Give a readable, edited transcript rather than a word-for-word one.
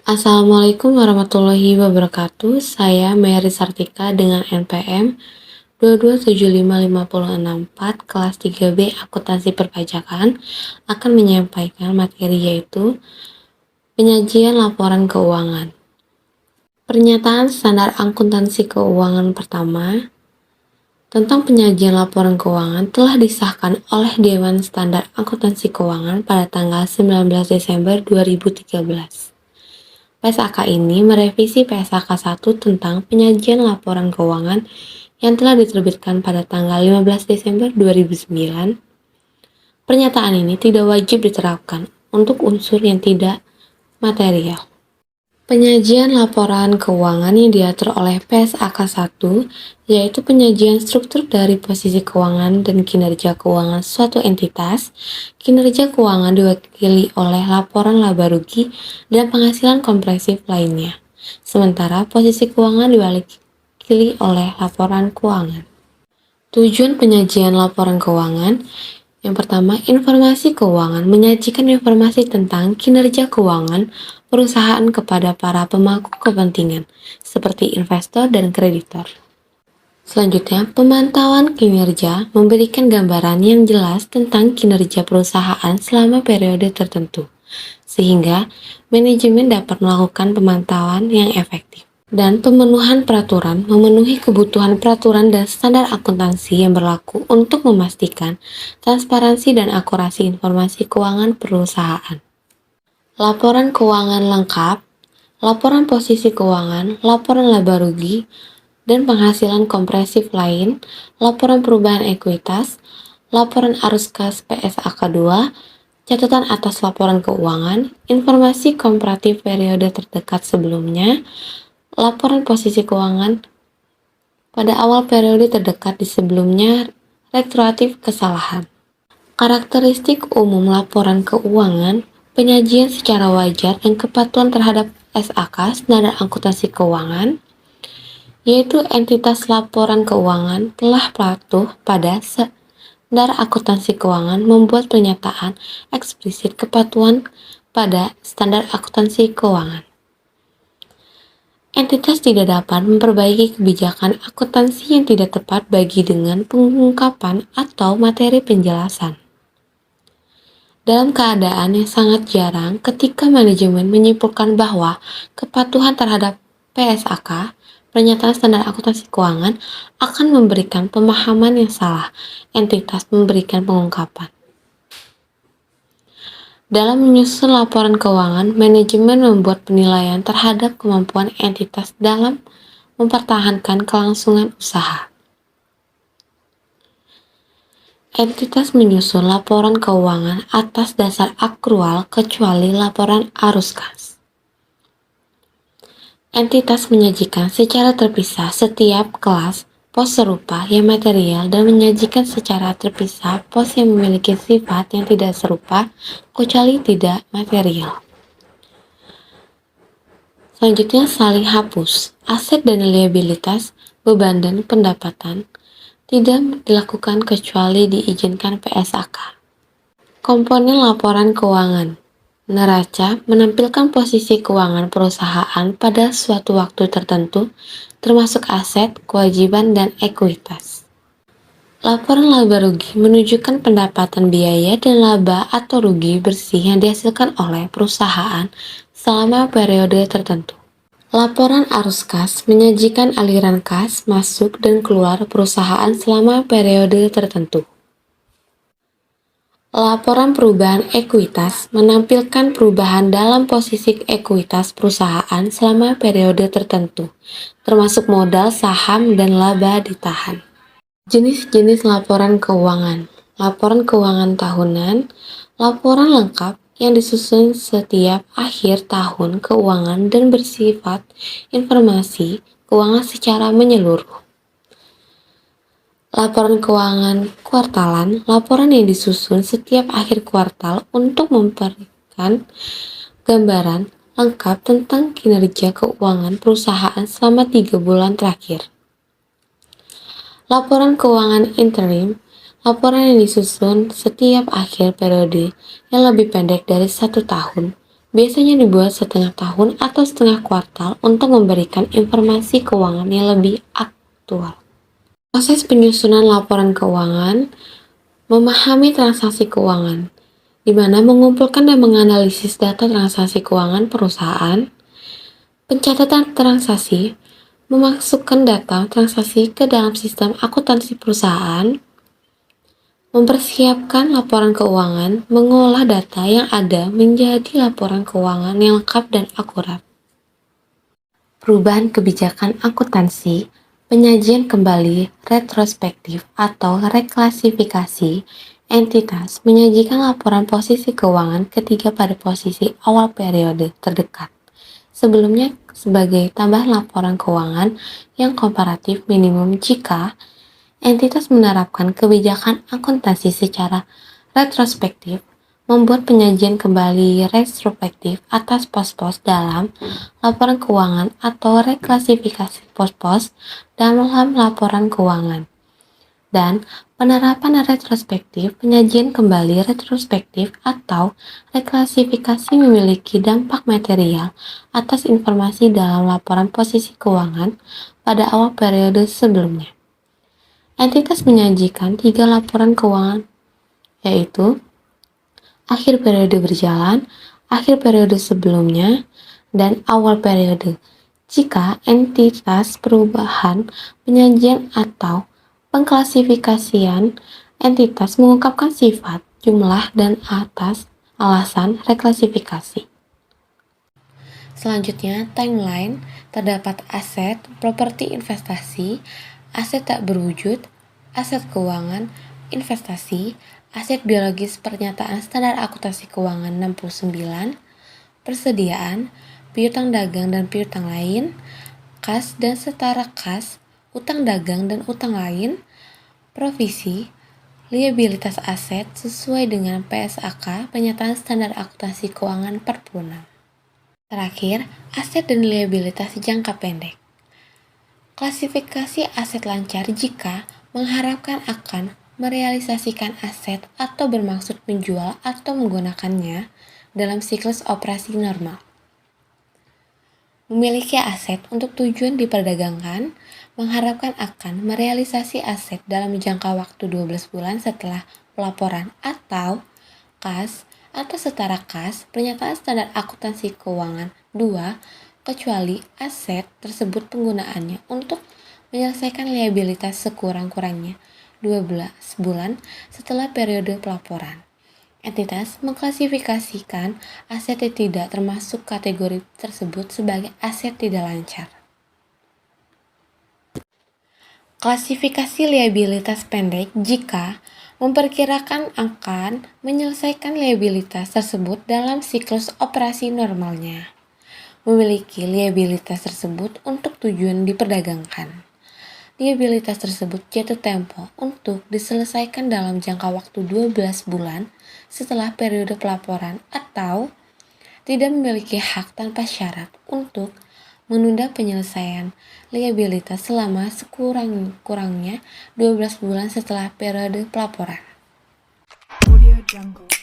Assalamualaikum warahmatullahi wabarakatuh. Saya Mary Sartika dengan NPM 2275564 kelas 3B Akuntansi Perpajakan akan menyampaikan materi yaitu penyajian laporan keuangan. Pernyataan standar akuntansi keuangan pertama tentang penyajian laporan keuangan telah disahkan oleh Dewan Standar Akuntansi Keuangan pada tanggal 19 Desember 2013. PSAK ini merevisi PSAK 1 tentang penyajian laporan keuangan yang telah diterbitkan pada tanggal 15 Desember 2009. Pernyataan ini tidak wajib diterapkan untuk unsur yang tidak material. Penyajian laporan keuangan yang diatur oleh PSAK 1 yaitu penyajian struktur dari posisi keuangan dan kinerja keuangan suatu entitas. Kinerja keuangan diwakili oleh laporan laba rugi dan penghasilan kompresif lainnya. Sementara posisi keuangan diwakili oleh laporan keuangan. Tujuan penyajian laporan keuangan. Yang pertama, informasi keuangan menyajikan informasi tentang kinerja keuangan perusahaan kepada para pemangku kepentingan, seperti investor dan kreditor. Selanjutnya, pemantauan kinerja memberikan gambaran yang jelas tentang kinerja perusahaan selama periode tertentu, sehingga manajemen dapat melakukan pemantauan yang efektif. Dan pemenuhan peraturan memenuhi kebutuhan peraturan dan standar akuntansi yang berlaku untuk memastikan transparansi dan akurasi informasi keuangan perusahaan. Laporan keuangan lengkap, laporan posisi keuangan, laporan laba rugi, dan penghasilan kompresif lain, laporan perubahan ekuitas, laporan arus kas PSAK 2, catatan atas laporan keuangan, informasi komparatif periode terdekat sebelumnya, laporan posisi keuangan pada awal periode terdekat di sebelumnya, retroaktif kesalahan. Karakteristik umum laporan keuangan, penyajian secara wajar dan kepatuhan terhadap SAK standar akuntansi keuangan, yaitu entitas laporan keuangan telah patuh pada standar akuntansi keuangan membuat pernyataan eksplisit kepatuhan pada standar akuntansi keuangan. Entitas tidak dapat memperbaiki kebijakan akuntansi yang tidak tepat bagi dengan pengungkapan atau materi penjelasan. Dalam keadaan yang sangat jarang, ketika manajemen menyimpulkan bahwa kepatuhan terhadap PSAK, pernyataan standar akuntansi keuangan, akan memberikan pemahaman yang salah, entitas memberikan pengungkapan. Dalam menyusun laporan keuangan, manajemen membuat penilaian terhadap kemampuan entitas dalam mempertahankan kelangsungan usaha. Entitas menyusun laporan keuangan atas dasar akrual kecuali laporan arus kas. Entitas menyajikan secara terpisah setiap kelas pos serupa yang material dan menyajikan secara terpisah pos yang memiliki sifat yang tidak serupa kecuali tidak material. Selanjutnya, saling hapus. Aset dan liabilitas, beban dan pendapatan tidak dilakukan kecuali diizinkan PSAK. Komponen laporan keuangan. Neraca menampilkan posisi keuangan perusahaan pada suatu waktu tertentu, termasuk aset, kewajiban, dan ekuitas. Laporan laba rugi menunjukkan pendapatan biaya dan laba atau rugi bersih yang dihasilkan oleh perusahaan selama periode tertentu. Laporan arus kas menyajikan aliran kas masuk dan keluar perusahaan selama periode tertentu. Laporan perubahan ekuitas menampilkan perubahan dalam posisi ekuitas perusahaan selama periode tertentu, termasuk modal, saham, dan laba ditahan. Jenis-jenis laporan keuangan. Laporan keuangan tahunan, laporan lengkap yang disusun setiap akhir tahun keuangan dan bersifat informasi keuangan secara menyeluruh. Laporan keuangan kuartalan, laporan yang disusun setiap akhir kuartal untuk memberikan gambaran lengkap tentang kinerja keuangan perusahaan selama 3 bulan terakhir. Laporan keuangan interim, laporan yang disusun setiap akhir periode yang lebih pendek dari 1 tahun, biasanya dibuat setengah tahun atau setengah kuartal untuk memberikan informasi keuangan yang lebih aktual. Proses penyusunan laporan keuangan, memahami transaksi keuangan, di mana mengumpulkan dan menganalisis data transaksi keuangan perusahaan, pencatatan transaksi, memasukkan data transaksi ke dalam sistem akuntansi perusahaan, mempersiapkan laporan keuangan, mengolah data yang ada menjadi laporan keuangan yang lengkap dan akurat. Perubahan kebijakan akuntansi, penyajian kembali retrospektif atau reklasifikasi entitas menyajikan laporan posisi keuangan ketiga pada posisi awal periode terdekat. Sebelumnya sebagai tambahan laporan keuangan yang komparatif minimum jika entitas menerapkan kebijakan akuntansi secara retrospektif, membuat penyajian kembali retrospektif atas pos-pos dalam laporan keuangan atau reklasifikasi pos-pos dalam laporan keuangan. Dan penerapan retrospektif, penyajian kembali retrospektif atau reklasifikasi memiliki dampak material atas informasi dalam laporan posisi keuangan pada awal periode sebelumnya. Entitas menyajikan 3 laporan keuangan, yaitu akhir periode berjalan, akhir periode sebelumnya, dan awal periode. Jika entitas perubahan penyajian atau pengklasifikasian entitas mengungkapkan sifat, jumlah, dan atas alasan reklasifikasi. Selanjutnya, timeline. Terdapat aset, properti investasi, aset tak berwujud, aset keuangan, investasi, aset biologis pernyataan standar akuntansi keuangan 69, persediaan, piutang dagang dan piutang lain, kas dan setara kas, utang dagang dan utang lain, provisi, liabilitas aset sesuai dengan PSAK pernyataan standar akuntansi keuangan 46. Terakhir, aset dan liabilitas jangka pendek. Klasifikasi aset lancar jika mengharapkan akan merealisasikan aset atau bermaksud menjual atau menggunakannya dalam siklus operasi normal. Memiliki aset untuk tujuan diperdagangkan, mengharapkan akan merealisasi aset dalam jangka waktu 12 bulan setelah pelaporan atau kas atau setara kas, pernyataan standar akuntansi keuangan 2, kecuali aset tersebut penggunaannya untuk menyelesaikan liabilitas sekurang-kurangnya 12 bulan setelah periode pelaporan. Entitas mengklasifikasikan aset yang tidak termasuk kategori tersebut sebagai aset tidak lancar. Klasifikasi liabilitas pendek jika memperkirakan akan menyelesaikan liabilitas tersebut dalam siklus operasi normalnya. Memiliki liabilitas tersebut untuk tujuan diperdagangkan. Liabilitas tersebut jatuh tempo untuk diselesaikan dalam jangka waktu 12 bulan setelah periode pelaporan atau tidak memiliki hak tanpa syarat untuk menunda penyelesaian liabilitas selama sekurang-kurangnya 12 bulan setelah periode pelaporan. Audio Jungle.